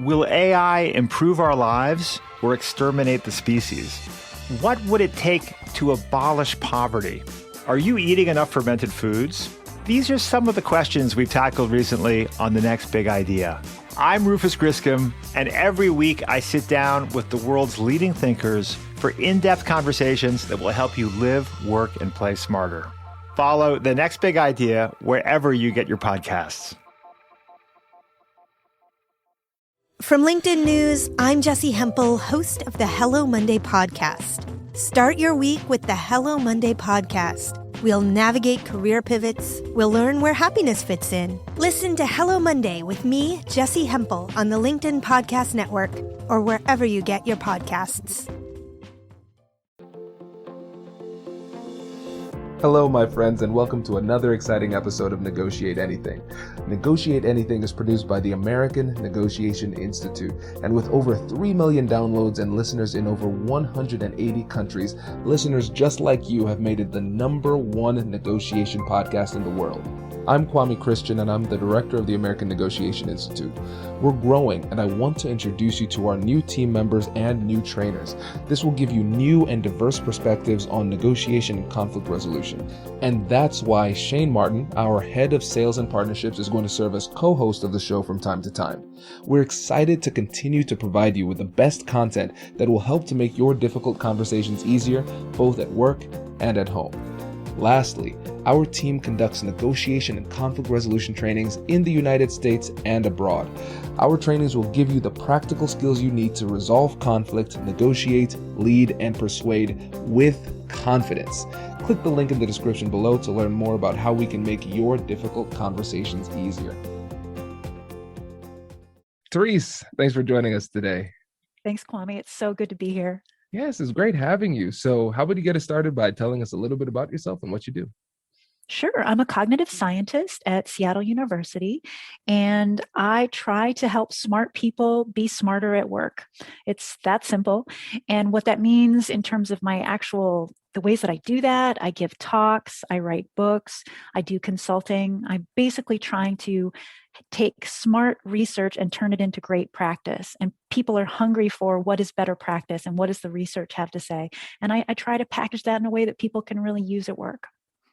Will AI improve our lives or exterminate the species? What would it take to abolish poverty? Are you eating enough fermented foods? These are some of the questions we've tackled recently on The Next Big Idea. I'm Rufus Griscom, and every week I sit down with the world's leading thinkers for in-depth conversations that will help you live, work, and play smarter. Follow The Next Big Idea wherever you get your podcasts. From LinkedIn News, I'm Jessie Hempel, host of the Hello Monday podcast. Start your week with the Hello Monday podcast. We'll navigate career pivots. We'll learn where happiness fits in. Listen to Hello Monday with me, Jessie Hempel, on the LinkedIn Podcast Network or wherever you get your podcasts. Hello, my friends, and welcome to another exciting episode of Negotiate Anything. Negotiate Anything is produced by the American Negotiation Institute, and with over 3 million downloads and listeners in over 180 countries, listeners just like you have made it the #1 negotiation podcast in the world. I'm Kwame Christian, and I'm the director of the American Negotiation Institute. We're growing, and I want to introduce you to our new team members and new trainers. This will give you new and diverse perspectives on negotiation and conflict resolution. And that's why Shane Martin, our head of sales and partnerships, is going to serve as co-host of the show from time to time. We're excited to continue to provide you with the best content that will help to make your difficult conversations easier, both at work and at home. Lastly, our team conducts negotiation and conflict resolution trainings in the United States and abroad. Our trainings will give you the practical skills you need to resolve conflict, negotiate, lead, and persuade with confidence. Click the link in the description below to learn more about how we can make your difficult conversations easier. Therese, thanks for joining us today. Thanks, Kwame. It's so good to be here. Yes, it's great having you. So how about you get us started by telling us a little bit about yourself and what you do? Sure. I'm a cognitive scientist at Seattle University, and I try to help smart people be smarter at work. It's that simple. And what that means in terms of the ways that I do that, I give talks, I write books, I do consulting. I'm basically trying to take smart research and turn it into great practice. And people are hungry for what is better practice and what does the research have to say. And I try to package that in a way that people can really use at work.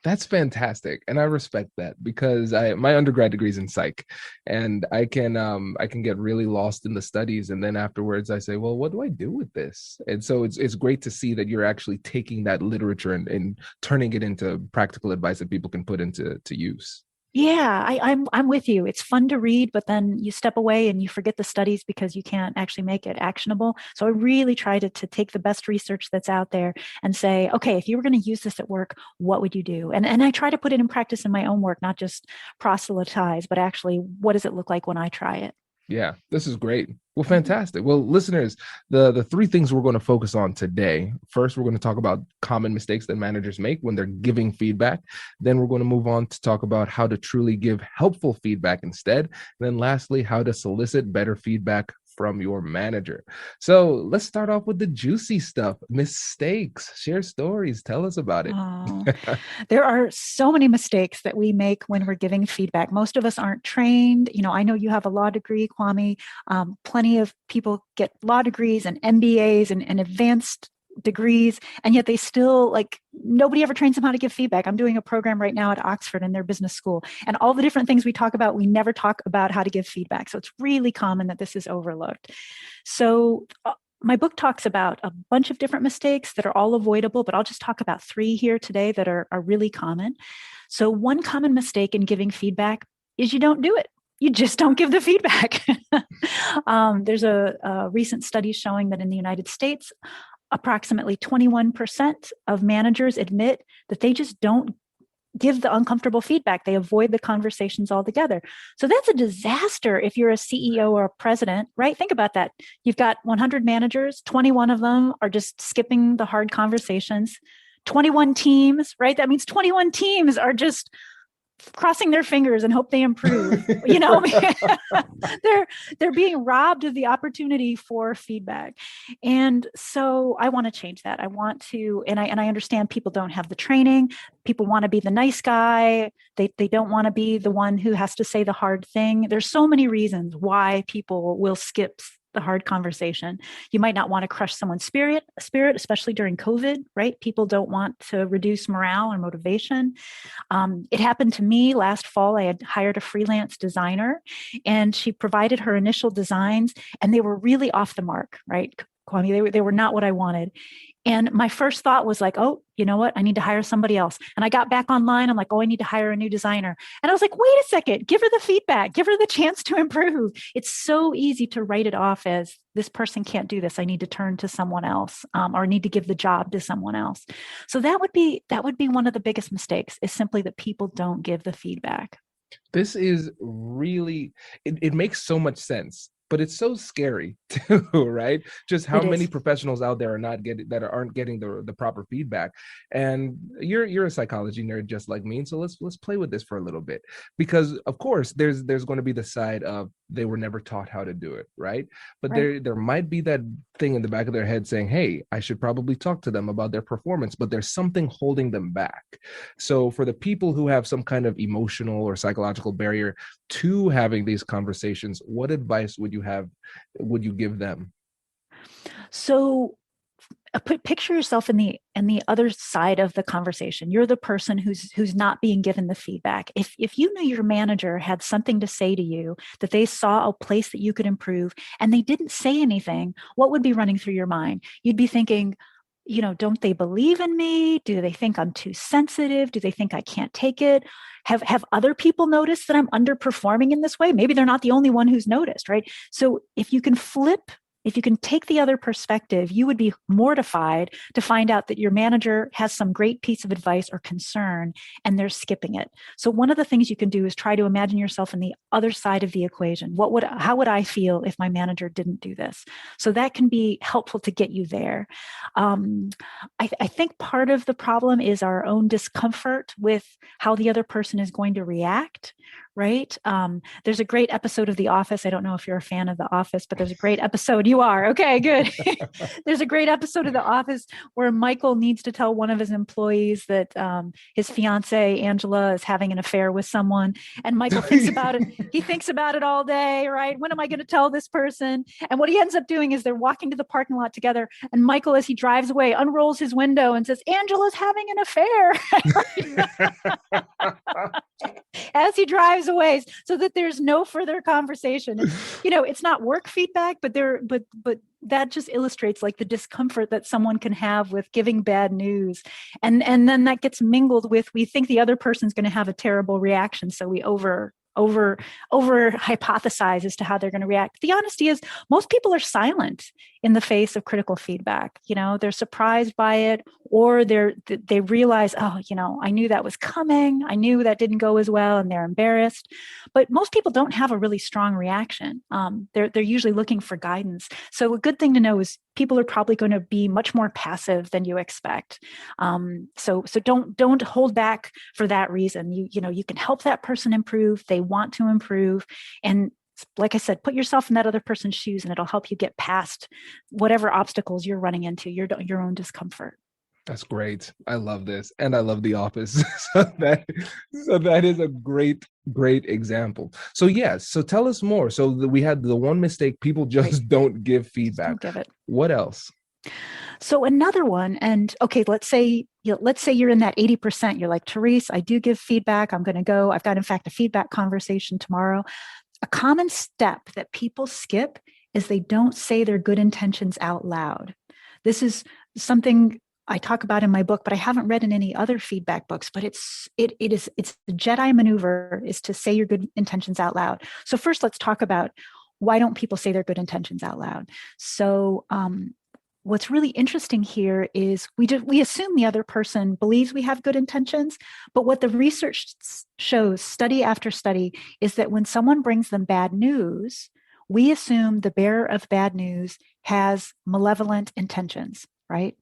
That's fantastic. And I respect that because my undergrad degree is in psych, and I can get really lost in the studies. And then afterwards I say, well, what do I do with this? And so it's great to see that you're actually taking that literature and turning it into practical advice that people can put into use. Yeah, I'm with you. It's fun to read, but then you step away and you forget the studies because you can't actually make it actionable. So I really try to take the best research that's out there and say, okay, if you were going to use this at work, what would you do? And I try to put it in practice in my own work, not just proselytize, but actually, what does it look like when I try it? Yeah, this is great. Well, fantastic. Well, listeners, the three things we're going to focus on today. First, we're going to talk about common mistakes that managers make when they're giving feedback. Then we're going to move on to talk about how to truly give helpful feedback instead. And then lastly, how to solicit better feedback from your manager. So let's start off with the juicy stuff. Mistakes. Share stories. Tell us about it. Oh, there are so many mistakes that we make when we're giving feedback. Most of us aren't trained. I know you have a law degree, Kwame. Plenty of people get law degrees and MBAs and advanced degrees, and yet they still nobody ever trains them how to give feedback. I'm doing a program right now at Oxford in their business school, and all the different things we talk about, we never talk about how to give feedback. So it's really common that this is overlooked. So my book talks about a bunch of different mistakes that are all avoidable, but I'll just talk about 3 here today that are really common. So one common mistake in giving feedback is you don't do it. You just don't give the feedback. There's a recent study showing that in the United States, approximately 21% of managers admit that they just don't give the uncomfortable feedback. They avoid the conversations altogether. So that's a disaster if you're a CEO or a president, right? Think about that. You've got 100 managers, 21 of them are just skipping the hard conversations. 21 teams, right? That means 21 teams are just crossing their fingers and hope they improve. They're being robbed of the opportunity for feedback. And so I want to change that. I want to, and I understand people don't have the training. People want to be the nice guy. They don't want to be the one who has to say the hard thing. There's so many reasons why people will skip the hard conversation. You might not want to crush someone's spirit, especially during COVID, right? People don't want to reduce morale or motivation. It happened to me last fall. I had hired a freelance designer, and she provided her initial designs, and they were really off the mark, right, Kwame? They were not what I wanted. And my first thought was like, oh, you know what? I need to hire somebody else. And I got back online. I'm like, oh, I need to hire a new designer. And I was like, wait a second, give her the feedback, give her the chance to improve. It's so easy to write it off as this person can't do this. I need to turn to someone else, or need to give the job to someone else. So that would be one of the biggest mistakes, is simply that people don't give the feedback. This is really, it makes so much sense, but it's so scary too, right? Just how many professionals out there aren't getting the proper feedback. And you're a psychology nerd just like me, and so let's play with this for a little bit, because of course there's going to be the side of they were never taught how to do it, right? But there might be that thing in the back of their head saying, hey, I should probably talk to them about their performance, but there's something holding them back. So for the people who have some kind of emotional or psychological barrier to having these conversations, what advice would you give them? So picture yourself in the other side of the conversation. You're the person who's not being given the feedback. If you knew your manager had something to say to you, that they saw a place that you could improve, and they didn't say anything, what would be running through your mind? You'd be thinking, don't they believe in me? Do they think I'm too sensitive? Do they think I can't take it? Have other people noticed that I'm underperforming in this way? Maybe they're not the only one who's noticed, right? So if you can take the other perspective, you would be mortified to find out that your manager has some great piece of advice or concern and they're skipping it. So one of the things you can do is try to imagine yourself in the other side of the equation. How would I feel if my manager didn't do this? So that can be helpful to get you there. I think part of the problem is our own discomfort with how the other person is going to react, right? There's a great episode of The Office. I don't know if you're a fan of The Office, but there's a great episode. You are. Okay, good. There's a great episode of The Office where Michael needs to tell one of his employees that his fiance, Angela, is having an affair with someone. And Michael thinks about it. He thinks about it all day, right? When am I going to tell this person? And what he ends up doing is they're walking to the parking lot together. And Michael, as he drives away, unrolls his window and says, Angela's having an affair. As he drives away, so that there's no further conversation. It's not work feedback, but that just illustrates like the discomfort that someone can have with giving bad news. And then that gets mingled with, we think the other person's going to have a terrible reaction. So we over hypothesize as to how they're going to react. The honesty is most people are silent in the face of critical feedback. They're surprised by it, or they realize, I knew that was coming. I knew that didn't go as well, and they're embarrassed. But most people don't have a really strong reaction. They're usually looking for guidance. So a good thing to know is people are probably going to be much more passive than you expect. So don't hold back for that reason. You can help that person improve. They want to improve, and like I said, put yourself in that other person's shoes, and it'll help you get past whatever obstacles you're running into, your own discomfort. That's great. I love this. And I love The Office. so that is a great example. So yes. So tell us more. So we had the one mistake, people just don't give feedback. Don't give it. What else? So another one, and okay, let's say you're in that 80%. You're like, Therese, I do give feedback. I'm going to go. I've got, in fact, a feedback conversation tomorrow. A common step that people skip is they don't say their good intentions out loud. This is something I talk about in my book, but I haven't read in any other feedback books. But it's the Jedi maneuver is to say your good intentions out loud. So first, let's talk about why don't people say their good intentions out loud. So what's really interesting here is we assume the other person believes we have good intentions, but what the research shows, study after study, is that when someone brings them bad news, we assume the bearer of bad news has malevolent intentions, right?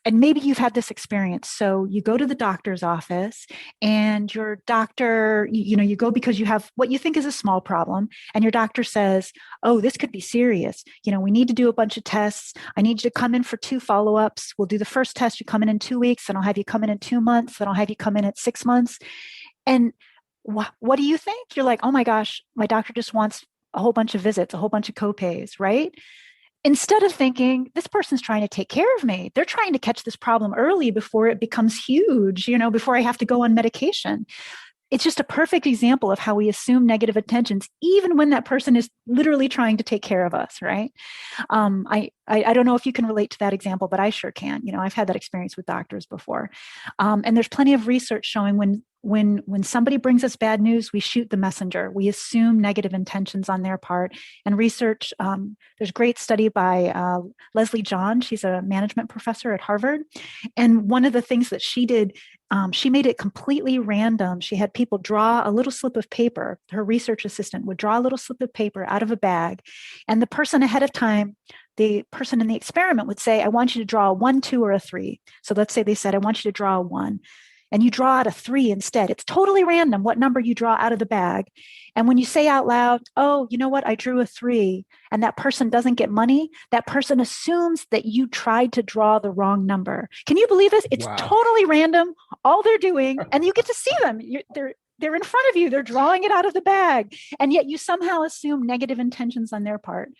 and maybe you've had this experience. So you go to the doctor's office and your doctor, you go because you have what you think is a small problem. And your doctor says, oh, this could be serious. We need to do a bunch of tests. I need you to come in for 2 follow-ups. We'll do the first test. You come in 2 weeks, then I'll have you come in 2 months. Then I'll have you come in at 6 months. And what do you think? You're like, oh my gosh, my doctor just wants a whole bunch of visits, a whole bunch of copays, right? Instead of thinking, this person's trying to take care of me. They're trying to catch this problem early before it becomes huge, before I have to go on medication. It's just a perfect example of how we assume negative intentions, even when that person is literally trying to take care of us, right? I don't know if you can relate to that example, but I sure can. I've had that experience with doctors before. And there's plenty of research showing when somebody brings us bad news, we shoot the messenger. We assume negative intentions on their part. And research, there's a great study by Leslie John. She's a management professor at Harvard. And one of the things that she did, she made it completely random. She had people draw a little slip of paper. Her research assistant would draw a little slip of paper out of a bag. And the person ahead of time, the person in the experiment would say, I want you to draw a 1, 2, or a 3. So let's say they said, I want you to draw a 1. And you draw out a 3 instead. It's totally random what number you draw out of the bag. And when you say out loud, oh, you know what, I drew a 3, and that person doesn't get money, that person assumes that you tried to draw the wrong number. Can you believe this? It's totally random, all they're doing, and you get to see them. They're in front of you. They're drawing it out of the bag. And yet you somehow assume negative intentions on their part,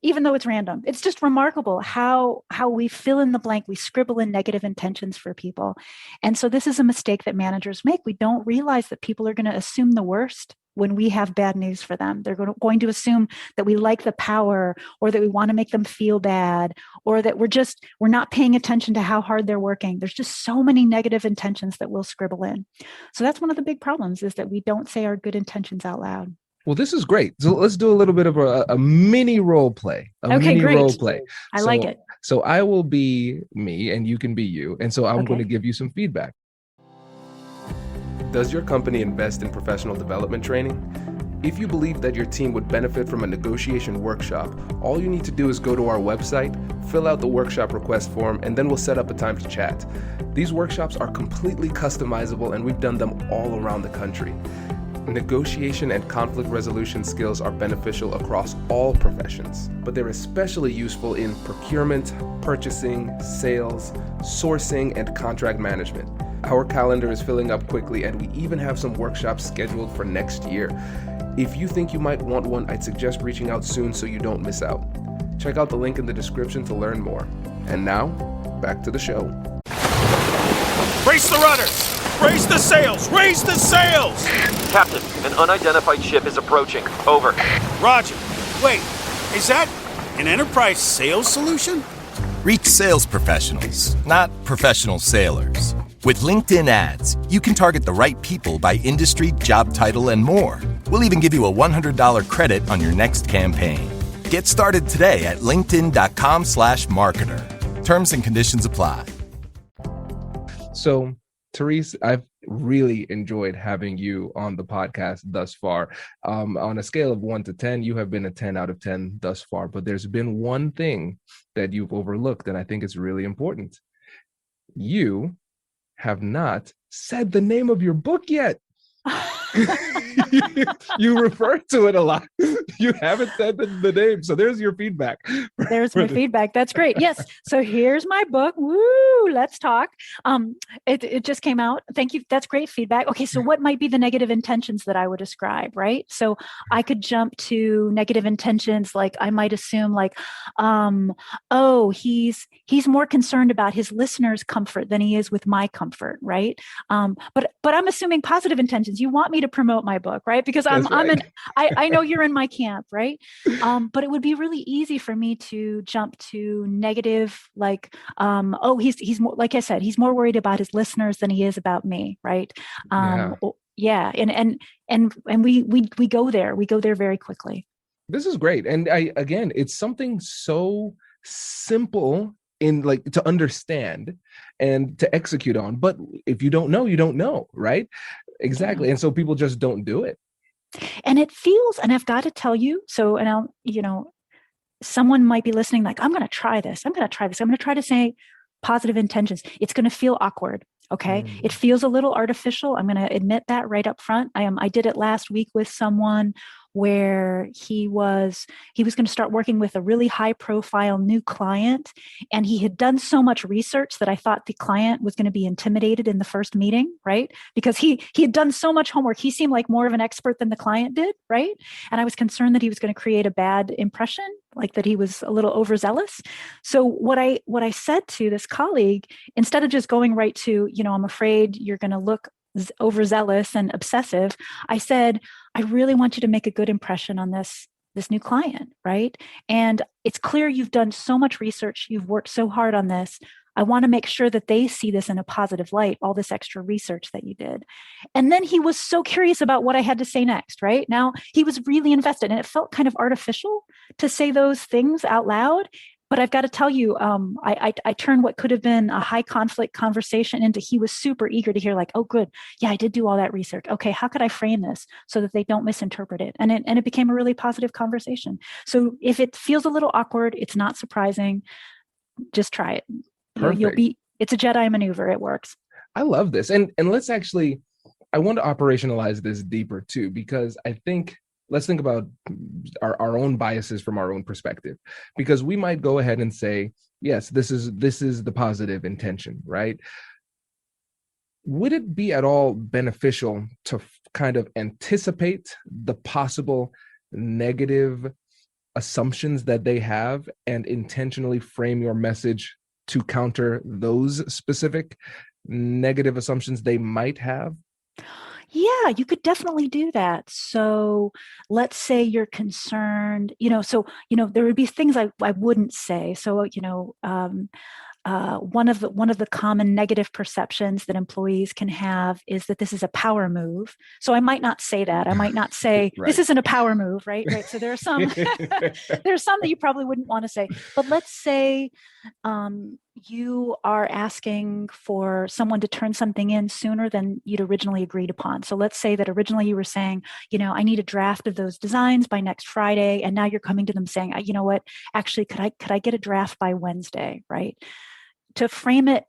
even though it's random. It's just remarkable how we fill in the blank. We scribble in negative intentions for people. And so this is a mistake that managers make. We don't realize that people are going to assume the worst when we have bad news for them. They're going to assume that we like the power, or that we want to make them feel bad, or that we're not paying attention to how hard they're working. There's just so many negative intentions that we'll scribble in. So that's one of the big problems, is that we don't say our good intentions out loud. Well, this is great. So let's do a little bit of a mini role play. Okay, great. I like it. So I will be me and you can be you. And so I'm going to give you some feedback. Does your company invest in professional development training? If you believe that your team would benefit from a negotiation workshop, all you need to do is go to our website, fill out the workshop request form, and then we'll set up a time to chat. These workshops are completely customizable, and we've done them all around the country. Negotiation and conflict resolution skills are beneficial across all professions, but they're especially useful in procurement, purchasing, sales, sourcing, and contract management. Our calendar is filling up quickly, and we even have some workshops scheduled for next year. If you think you might want one, I'd suggest reaching out soon so you don't miss out. Check out the link in the description to learn more. And now, back to the show. Brace the rudders! Raise the sails! Raise the sails! Captain, an unidentified ship is approaching. Over. Roger. Wait, is that an enterprise sales solution? Reach sales professionals, not professional sailors. With LinkedIn ads, you can target the right people by industry, job title, and more. We'll even give you a $100 credit on your next campaign. Get started today at linkedin.com/marketer. Terms and conditions apply. So, Therese, I've really enjoyed having you on the podcast thus far. On a scale of 1 to 10, you have been a 10 out of 10 thus far, but there's been one thing that you've overlooked, and I think it's really important. You have not said the name of your book yet. You refer to it a lot. You haven't said the name. So there's your feedback. There's my feedback. That's great. Yes. So here's my book. Woo, let's talk. It just came out. Thank you. That's great feedback. Okay. So what might be the negative intentions that I would describe, right? So I could jump to negative intentions. Like I might assume like, oh, he's more concerned about his listeners' comfort than he is with my comfort. Right. But I'm assuming positive intentions. You want me to promote my book, right? Because I know you're in my camp, right? But it would be really easy for me to jump to negative, like, oh, he's more, like I said, he's more worried about his listeners than he is about me, right? Yeah. And we go there. We go there very quickly. This is great. And again, it's something so simple in like to understand and to execute on. But if you don't know, you don't know, right? Exactly. And so people just don't do it. And it feels, and I've got to tell you, so, and someone might be listening like, I'm going to try this. I'm going to try to say, positive intentions. It's going to feel awkward. Okay. It feels a little artificial. I'm going to admit that right up front. I did it last week with someone where he was going to start working with a really high profile new client. And he had done so much research that I thought the client was going to be intimidated in the first meeting, right? Because he had done so much homework. He seemed like more of an expert than the client did, right? And I was concerned that he was going to create a bad impression, like that he was a little overzealous. So what I said to this colleague, instead of just going right to, I'm afraid you're going to look overzealous and obsessive, I said, I really want you to make a good impression on this new client, right? And it's clear you've done so much research, you've worked so hard on this. I want to make sure that they see this in a positive light, all this extra research that you did. And then he was so curious about what I had to say next, right? Now he was really invested, and it felt kind of artificial to say those things out loud. But I've got to tell you, I turned what could have been a high conflict conversation into, he was super eager to hear, like, oh, good. Yeah, I did do all that research. Okay, how could I frame this so that they don't misinterpret it? And it became a really positive conversation. So if it feels a little awkward, it's not surprising. Just try it. It's a Jedi maneuver. It works. I love this. And let's actually, I want to operationalize this deeper too, because I think, let's think about our own biases from our own perspective, because we might go ahead and say, yes, this is the positive intention, right? Would it be at all beneficial to kind of anticipate the possible negative assumptions that they have and intentionally frame your message to counter those specific negative assumptions they might have? Yeah, you could definitely do that. So let's say you're concerned, there would be things I wouldn't say. So, one of the common negative perceptions that employees can have is that this is a power move. So I might not say that. I might not say Right. This isn't a power move, right? Right. So there are some there's some that you probably wouldn't want to say. But let's say you are asking for someone to turn something in sooner than you'd originally agreed upon. So let's say that originally you were saying, I need a draft of those designs by next Friday, and now you're coming to them saying, you know what, actually, could I get a draft by Wednesday, right? To frame it,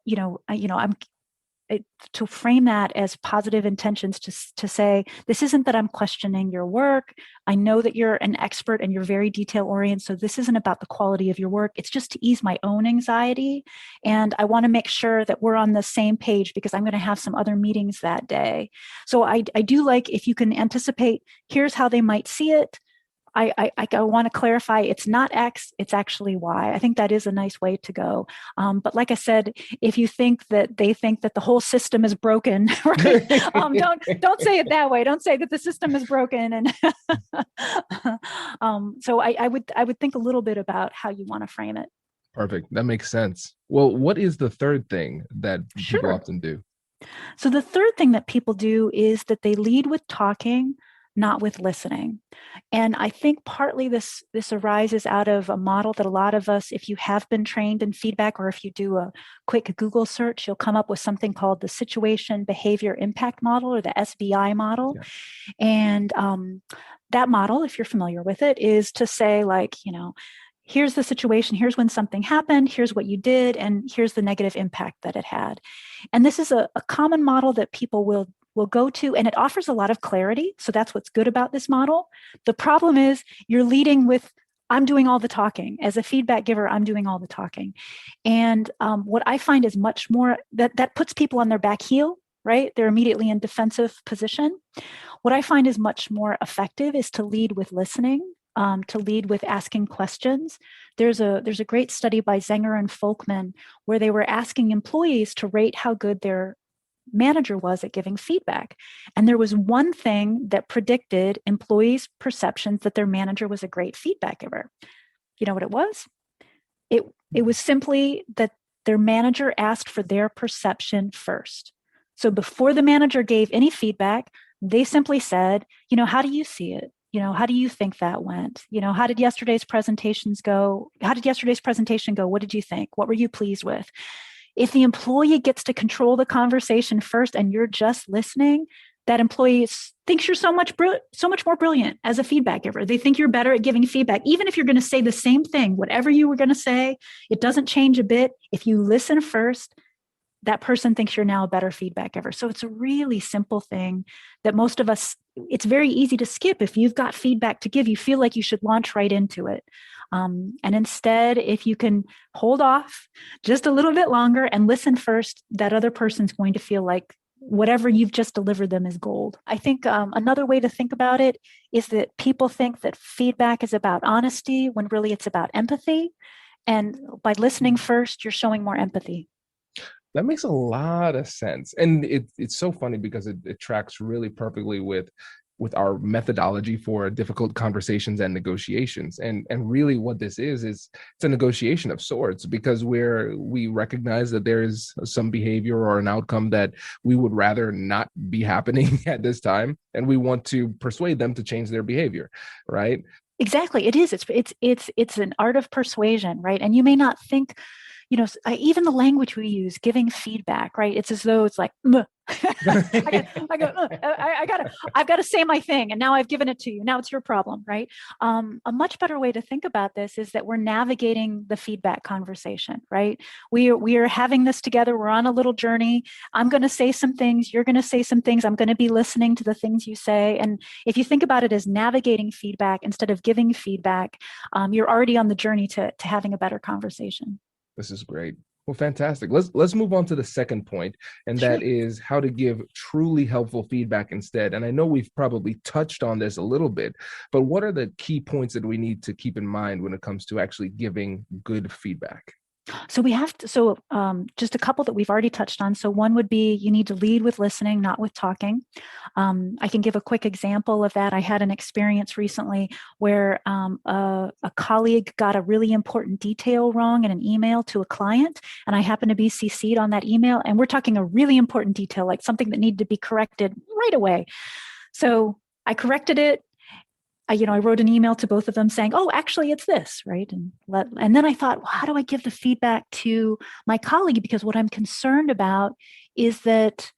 to frame that as positive intentions, to say, this isn't that I'm questioning your work. I know that you're an expert and you're very detail oriented. So this isn't about the quality of your work. It's just to ease my own anxiety. And I want to make sure that we're on the same page because I'm going to have some other meetings that day. So I do like, if you can anticipate, here's how they might see it. I want to clarify, it's not X, it's actually Y. I think that is a nice way to go. But like I said, if you think that they think that the whole system is broken, right? Don't say it that way. Don't say that the system is broken. And so I would think a little bit about how you want to frame it. Perfect. That makes sense. Well, what is the third thing that people often do? So the third thing that people do is that they lead with talking, not with listening. And I think partly this arises out of a model that a lot of us, if you have been trained in feedback, or if you do a quick Google search, you'll come up with something called the Situation Behavior Impact Model, or the SBI model. Yeah. And that model, if you're familiar with it, is to say, like, here's the situation, here's when something happened, here's what you did, and here's the negative impact that it had. And this is a common model that people will go to, and it offers a lot of clarity. So that's what's good about this model. The problem is you're leading with, I'm doing all the talking. As a feedback giver, I'm doing all the talking. And what I find is much more, that puts people on their back heel, right? They're immediately in defensive position. What I find is much more effective is to lead with listening, to lead with asking questions. There's a great study by Zenger and Folkman where they were asking employees to rate how good their manager was at giving feedback. And there was one thing that predicted employees' perceptions that their manager was a great feedback giver. You know what it was? It was simply that their manager asked for their perception first. So before the manager gave any feedback, they simply said, how do you see it? How do you think that went? How did yesterday's presentation go? What did you think? What were you pleased with? If the employee gets to control the conversation first and you're just listening, that employee thinks you're so much more brilliant as a feedback giver. They think you're better at giving feedback. Even if you're going to say the same thing, whatever you were going to say, it doesn't change a bit. If you listen first, that person thinks you're now a better feedback giver. So it's a really simple thing that most of us, it's very easy to skip. If you've got feedback to give, you feel like you should launch right into it. And instead, if you can hold off just a little bit longer and listen first, that other person's going to feel like whatever you've just delivered them is gold. I think another way to think about it is that people think that feedback is about honesty when really it's about empathy. And by listening first, you're showing more empathy. That makes a lot of sense. And it's so funny because it tracks really perfectly with our methodology for difficult conversations and negotiations. And really what this is it's a negotiation of sorts, because we recognize that there is some behavior or an outcome that we would rather not be happening at this time. And we want to persuade them to change their behavior, right? Exactly. It is. It's an art of persuasion, right? And you may not think, even the language we use, giving feedback, right? It's as though it's like, I've got to say my thing, and now I've given it to you. Now it's your problem, right? A much better way to think about this is that we're navigating the feedback conversation, right? We are having this together. We're on a little journey. I'm going to say some things. You're going to say some things. I'm going to be listening to the things you say. And if you think about it as navigating feedback instead of giving feedback, you're already on the journey to having a better conversation. This is great. Well, fantastic. Let's move on to the second point, and that is how to give truly helpful feedback instead. And I know we've probably touched on this a little bit, but what are the key points that we need to keep in mind when it comes to actually giving good feedback? So just a couple that we've already touched on. So one would be you need to lead with listening, not with talking. I can give a quick example of that. I had an experience recently where a colleague got a really important detail wrong in an email to a client, and I happened to be CC'd on that email. And we're talking a really important detail, like something that needed to be corrected right away. So I corrected it. I wrote an email to both of them saying, "Oh, actually, it's this," right? And then I thought, well, how do I give the feedback to my colleague? Because what I'm concerned about is that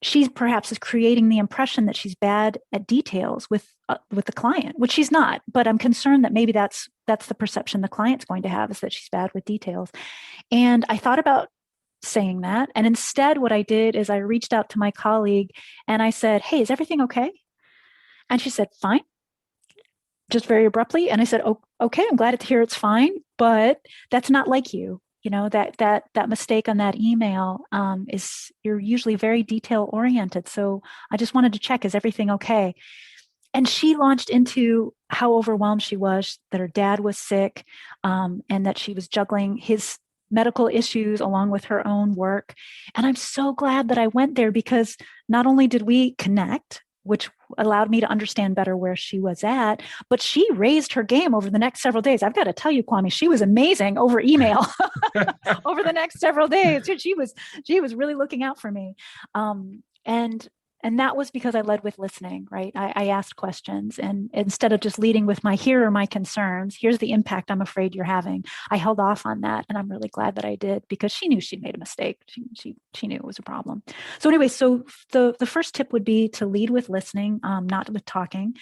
she perhaps is creating the impression that she's bad at details with the client, which she's not. But I'm concerned that maybe that's the perception the client's going to have, is that she's bad with details. And I thought about saying that, and instead, what I did is I reached out to my colleague and I said, "Hey, is everything okay?" And she said, "Fine." Just very abruptly. And I said, "Oh, okay, I'm glad to hear it's fine, but that's not like you. That mistake on that email is, you're usually very detail oriented. So I just wanted to check, is everything okay?" And she launched into how overwhelmed she was, that her dad was sick, and that she was juggling his medical issues along with her own work. And I'm so glad that I went there, because not only did we connect, which allowed me to understand better where she was at, but she raised her game over the next several days. I've got to tell you, Kwame, she was amazing over email over the next several days. She was really looking out for me. And that was because I led with listening, right? I asked questions, and instead of just leading with here are my concerns, here's the impact I'm afraid you're having, I held off on that. And I'm really glad that I did, because she knew she'd made a mistake. She knew it was a problem. So anyway, so the first tip would be to lead with listening, not with talking.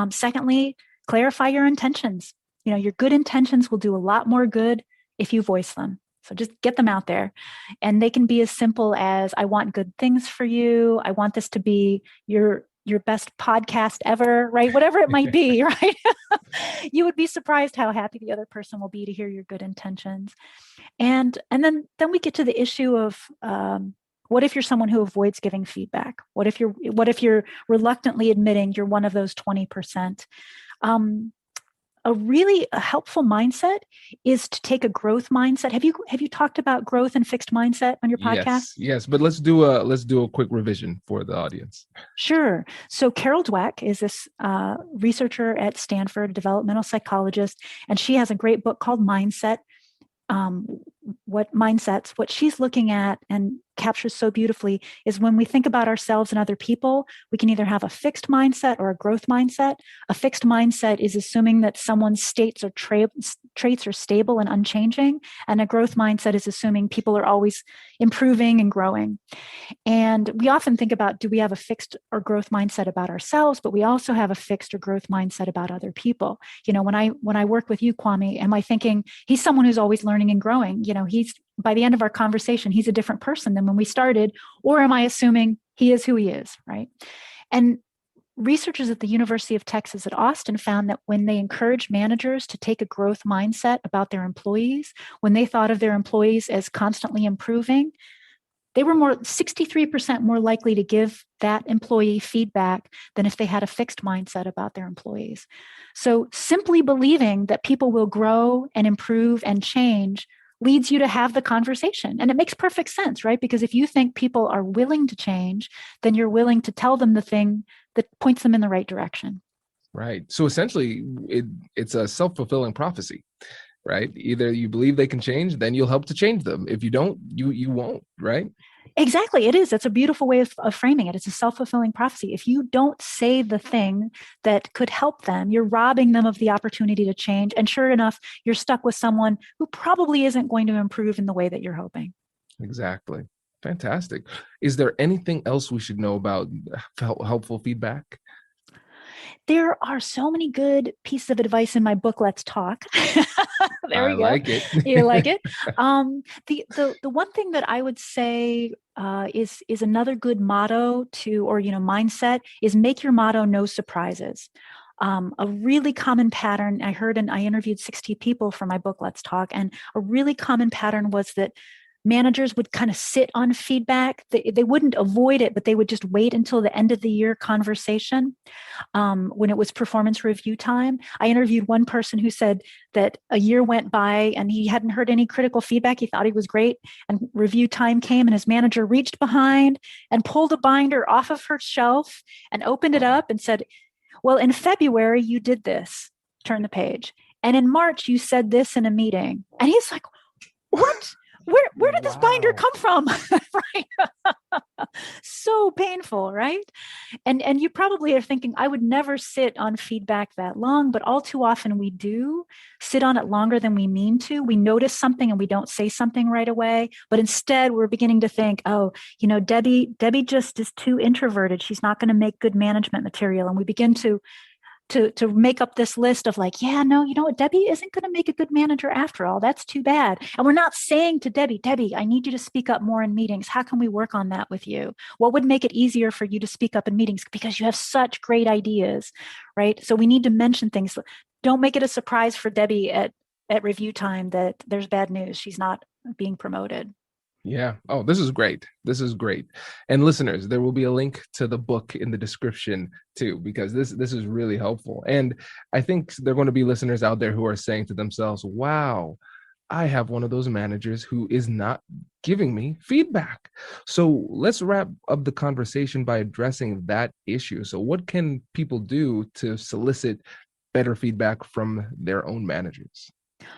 Secondly, clarify your intentions. Your good intentions will do a lot more good if you voice them. So just get them out there. And they can be as simple as, "I want good things for you. I want this to be your best podcast ever," right? Whatever it might be, right? You would be surprised how happy the other person will be to hear your good intentions. And then we get to the issue of, what if you're someone who avoids giving feedback? What if you're reluctantly admitting you're one of those 20%? A helpful mindset is to take a growth mindset. Have you talked about growth and fixed mindset on your podcast? Yes. But let's do a quick revision for the audience. Sure. So Carol Dweck is this researcher at Stanford, developmental psychologist, and she has a great book called Mindset. What she's looking at and captures so beautifully is when we think about ourselves and other people, we can either have a fixed mindset or a growth mindset. A fixed mindset is assuming that someone's states or traits are stable and unchanging. And a growth mindset is assuming people are always improving and growing. And we often think about, do we have a fixed or growth mindset about ourselves? But we also have a fixed or growth mindset about other people. When I work with you, Kwame, am I thinking he's someone who's always learning and growing? He's, by the end of our conversation, he's a different person than when we started, or am I assuming he is who he is, right? And researchers at the University of Texas at Austin found that when they encouraged managers to take a growth mindset about their employees, when they thought of their employees as constantly improving, they were 63% more likely to give that employee feedback than if they had a fixed mindset about their employees. So simply believing that people will grow and improve and change leads you to have the conversation. And it makes perfect sense, right? Because if you think people are willing to change, then you're willing to tell them the thing that points them in the right direction. Right. So essentially, it's a self-fulfilling prophecy, right? Either you believe they can change, then you'll help to change them. If you don't, you won't, right? Exactly. It is. That's a beautiful way of framing it. It's a self-fulfilling prophecy. If you don't say the thing that could help them, you're robbing them of the opportunity to change. And sure enough, you're stuck with someone who probably isn't going to improve in the way that you're hoping. Exactly. Fantastic. Is there anything else we should know about helpful feedback? There are so many good pieces of advice in my book, Let's Talk. There we go. I like it. You like it? The one thing that I would say is another good motto mindset is make your motto no surprises. A really common pattern I heard, and I interviewed 60 people for my book, Let's Talk, and a really common pattern was that managers would kind of sit on feedback. They wouldn't avoid it, but they would just wait until the end of the year conversation when it was performance review time. I interviewed one person who said that a year went by and he hadn't heard any critical feedback. He thought he was great. And review time came and his manager reached behind and pulled a binder off of her shelf and opened it up and said, well, in February, you did this. Turn the page. And in March, you said this in a meeting. And he's like, what? Where did this binder come from? Right? So painful, right? And you probably are thinking, I would never sit on feedback that long, but all too often we do sit on it longer than we mean to. We notice something and we don't say something right away, but instead we're beginning to think, oh, Debbie just is too introverted. She's not going to make good management material. And we begin to make up this list of like, yeah, no, you know what, Debbie isn't going to make a good manager after all. That's too bad. And we're not saying to Debbie, I need you to speak up more in meetings. How can we work on that with you? What would make it easier for you to speak up in meetings? Because you have such great ideas, right? So we need to mention things. Don't make it a surprise for Debbie at review time that there's bad news. She's not being promoted. Yeah. Oh, this is great. This is great. And listeners, there will be a link to the book in the description too, because this is really helpful. And I think there are going to be listeners out there who are saying to themselves, wow, I have one of those managers who is not giving me feedback. So let's wrap up the conversation by addressing that issue. So what can people do to solicit better feedback from their own managers?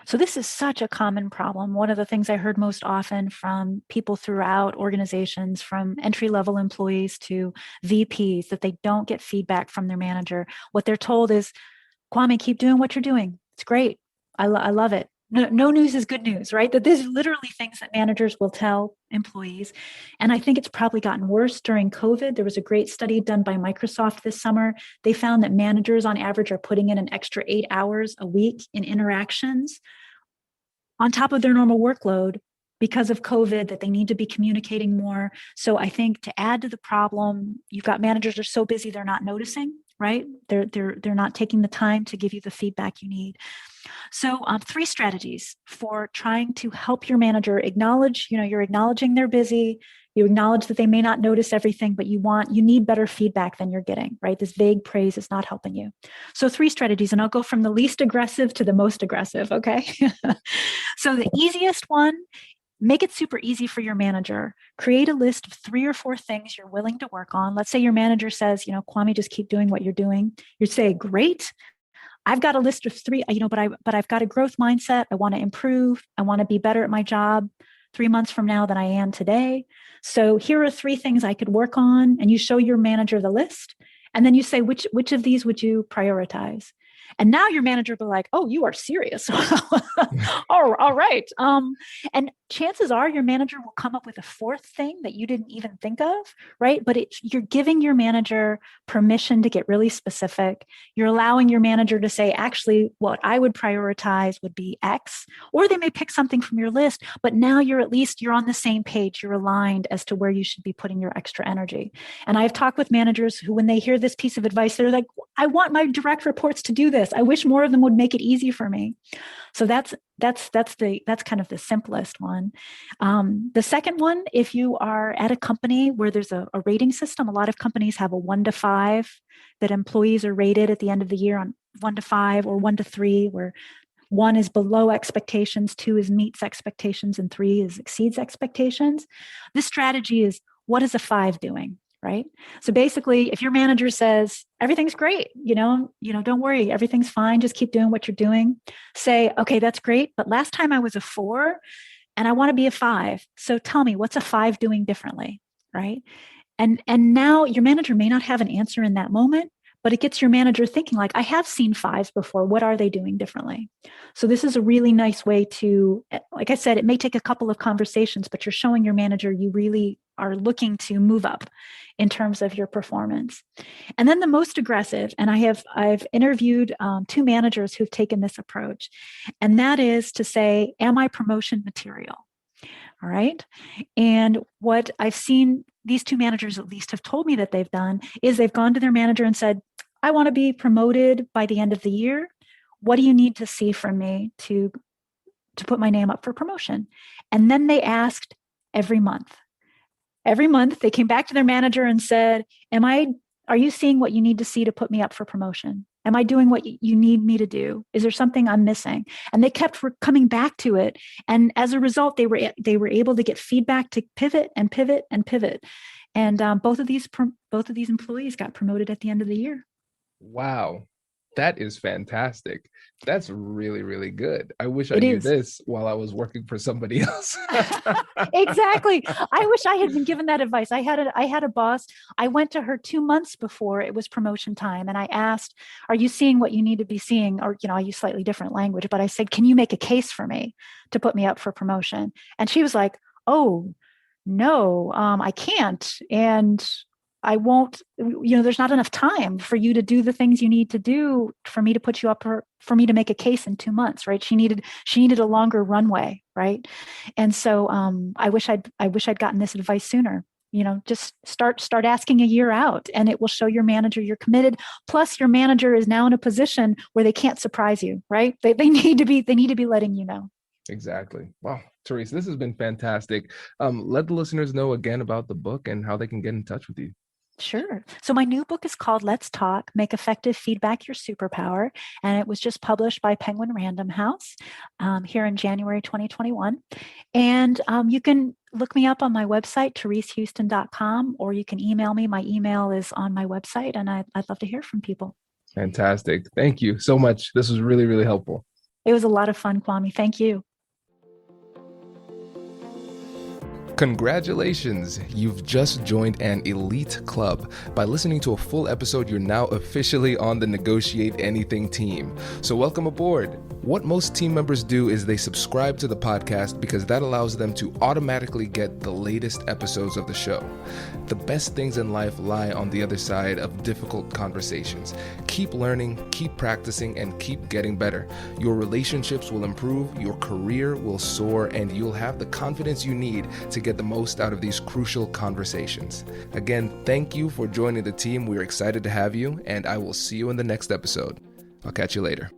So this is such a common problem. One of the things I heard most often from people throughout organizations, from entry-level employees to VPs, that they don't get feedback from their manager. What they're told is, Kwame, keep doing what you're doing. It's great. I love it. No news is good news, right? That there's literally things that managers will tell employees. And I think it's probably gotten worse during COVID. There was a great study done by Microsoft this summer. They found that managers on average are putting in an extra 8 hours a week in interactions on top of their normal workload because of COVID, that they need to be communicating more. So I think to add to the problem, you've got managers are so busy, they're not noticing, right? They're not taking the time to give you the feedback you need. So 3 strategies for trying to help your manager acknowledge, you're acknowledging they're busy. You acknowledge that they may not notice everything, but you need better feedback than you're getting, right? This vague praise is not helping you. So 3 strategies, and I'll go from the least aggressive to the most aggressive, okay? So the easiest one, make it super easy for your manager. Create a list of 3 or 4 things you're willing to work on. Let's say your manager says, Kwame, just keep doing what you're doing. You say, great. I've got a list of 3, but I've got a growth mindset. I want to improve. I want to be better at my job. 3 months from now than I am today. So here are 3 things I could work on. And you show your manager the list. And then you say, which of these would you prioritize? And now your manager will be like, oh, you are serious. All right. And chances are your manager will come up with a 4th thing that you didn't even think of, right? But you're giving your manager permission to get really specific. You're allowing your manager to say, actually, what I would prioritize would be X, or they may pick something from your list, but now you're on the same page. You're aligned as to where you should be putting your extra energy. And I've talked with managers who, when they hear this piece of advice, they're like, I want my direct reports to do this. I wish more of them would make it easy for me. So that's kind of the simplest one. The second one, if you are at a company where there's a rating system, a lot of companies have a 1 to 5 that employees are rated at the end of the year on 1 to 5 or 1 to 3, where 1 is below expectations, 2 is meets expectations, and 3 is exceeds expectations. This strategy is, what is a 5 doing? Right? So basically, if your manager says, everything's great, don't worry, everything's fine, just keep doing what you're doing. Say, okay, that's great. But last time I was a 4 and I want to be a 5. So tell me, what's a 5 doing differently? Right? And now your manager may not have an answer in that moment, but it gets your manager thinking, like, I have seen 5s before. What are they doing differently? So this is a really nice way to, like I said, it may take a couple of conversations, but you're showing your manager you really are looking to move up in terms of your performance. And then the most aggressive, and I've interviewed 2 managers who've taken this approach, and that is to say, am I promotion material? All right. And what I've seen these 2 managers at least have told me that they've done is they've gone to their manager and said, I want to be promoted by the end of the year. What do you need to see from me to put my name up for promotion? And then they asked every month. Every month they came back to their manager and said, are you seeing what you need to see to put me up for promotion? Am I doing what you need me to do? Is there something I'm missing? And they kept coming back to it. And as a result, they were able to get feedback to pivot and pivot and pivot. And both of these employees got promoted at the end of the year. Wow. That is fantastic. That's really, really good. I wish I knew this while I was working for somebody else. Exactly. I wish I had been given that advice. I had a boss. I went to her 2 months before it was promotion time. And I asked, are you seeing what you need to be seeing? Or, I use slightly different language, but I said, can you make a case for me to put me up for promotion? And she was like, oh, no, I can't. And I won't, there's not enough time for you to do the things you need to do for me to put you up, for me to make a case in 2 months, right? She needed a longer runway, right? And so I wish I'd gotten this advice sooner. Just start asking a year out, and it will show your manager you're committed. Plus, your manager is now in a position where they can't surprise you, right? They need to be letting you know. Exactly. Wow, Therese, this has been fantastic. Let the listeners know again about the book and how they can get in touch with you. Sure. So my new book is called Let's Talk, Make Effective Feedback Your Superpower. And it was just published by Penguin Random House here in January 2021. And you can look me up on my website, ThereseHuston.com, or you can email me. My email is on my website, and I'd love to hear from people. Fantastic. Thank you so much. This was really, really helpful. It was a lot of fun, Kwame. Thank you. Congratulations! You've just joined an elite club. By listening to a full episode, you're now officially on the Negotiate Anything team. So welcome aboard. What most team members do is they subscribe to the podcast because that allows them to automatically get the latest episodes of the show. The best things in life lie on the other side of difficult conversations. Keep learning, keep practicing, and keep getting better. Your relationships will improve, your career will soar, and you'll have the confidence you need to get the most out of these crucial conversations. Again, thank you for joining the team. We're excited to have you, and I will see you in the next episode. I'll catch you later.